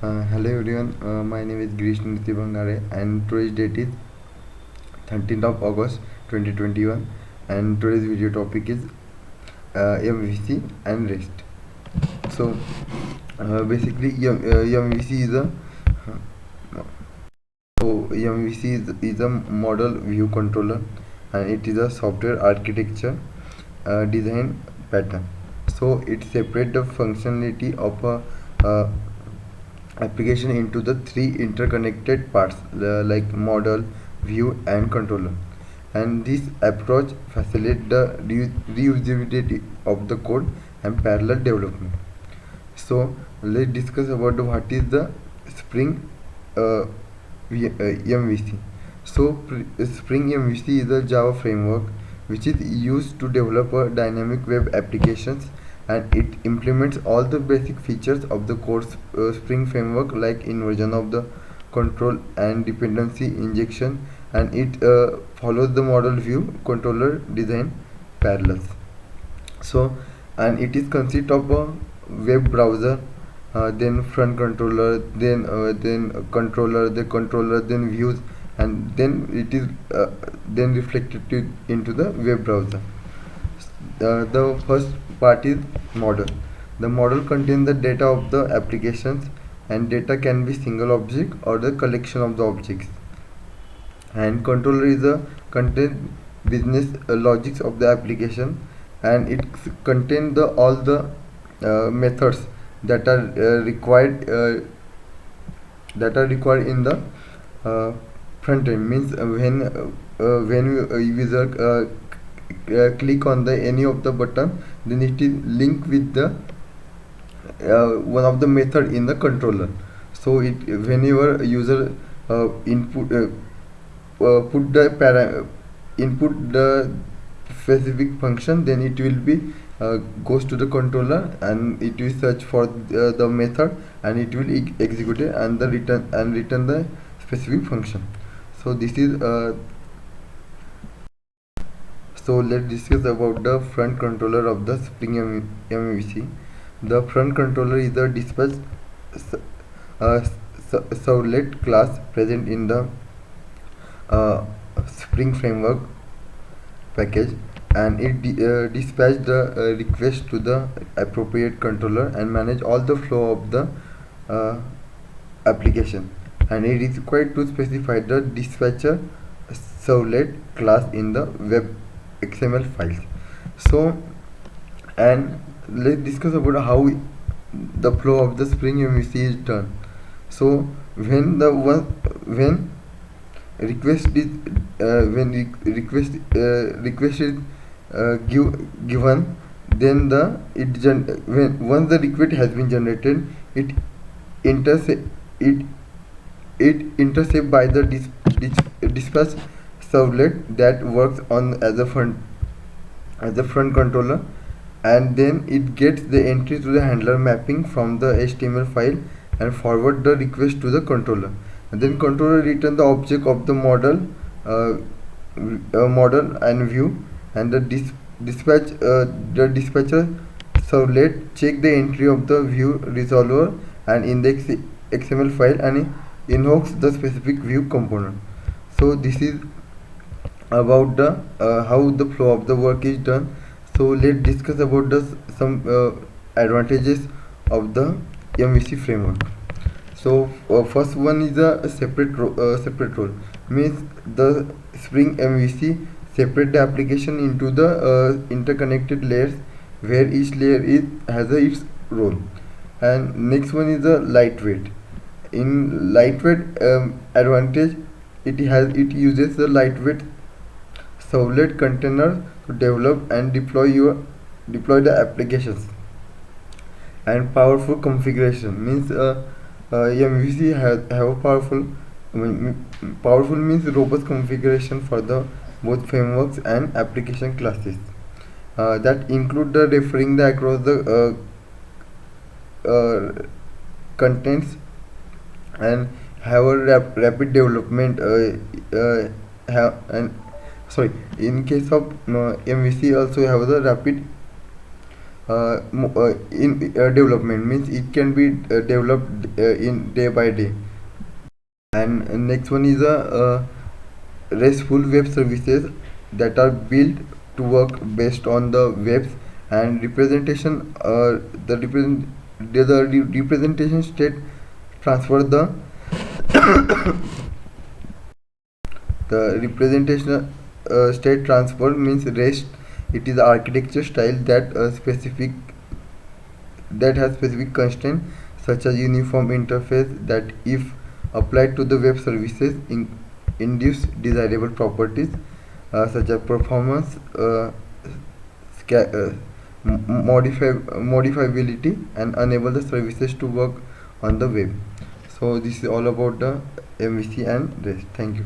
Hello everyone, my name is Girish Nitya Bangare and today's date is 13th of August 2021 and today's video topic is MVC and REST. So basically MVC is a is a model view controller and it is a software architecture design pattern. So it separates the functionality of a application into the three interconnected parts like model, view and controller, and this approach facilitates the reusability of the code and parallel development. So let's discuss about what is the Spring uh, MVC. So Spring MVC is a Java framework which is used to develop a dynamic web applications, and it implements all the basic features of the core Spring framework like inversion of the control and dependency injection, and it follows the model view controller design parallels. So and it is consist of a web browser, then front controller, then controller, the controller, then views, and then it is then reflected into the web browser. The first part is model. The model contains the data of the applications, and data can be single object or the collection of the objects. And controller is a contain business logics of the application, and it contains the all the methods that are required in the front end. Means when user click on the any of the button, then it is linked with the one of the method in the controller. So it whenever user input put the input the specific function, then it will be goes to the controller and it will search for the method, and it will execute it and the return the specific function. So this is so let's discuss about the front controller of the Spring MVC. The front controller is a dispatch uh, servlet class present in the Spring framework package, and it dispatch the request to the appropriate controller and manage all the flow of the uh, application. And it is required to specify the dispatcher servlet class in the web XML files. So and let's discuss about how the flow of the Spring MVC is done. So when request is request is given, then when once the request has been generated, it intercept it intercept by the dispatch servlet that works on as a front controller, and then it gets the entry to the handler mapping from the HTML file and forward the request to the controller, and then controller return the object of the uh, model and view, and the dispatcher servlet check the entry of the view resolver and index XML file and invokes the specific view component. So this is about the how the flow of the work is done. So let's discuss about the some advantages of the MVC framework. So first one is a separate role. Means the Spring MVC separate the application into the interconnected layers where each layer has its role. And next one is the lightweight. In lightweight advantage, it uses the lightweight servlet container to develop and deploy the applications. And powerful configuration means MVC have a powerful means robust configuration for the both frameworks and application classes that include the referring the across the contents, and have a rapid development in case of MVC also have the rapid in development, means it can be developed in day by day. And next one is a RESTful web services that are built to work based on the webs and representation. The representation state transfer the representation state transfer means REST. It is architecture style that has specific constraint such as uniform interface that, if applied to the web services, induce desirable properties such as performance, modifiability, and enable the services to work on the web. So this is all about the MVC and REST. Thank you.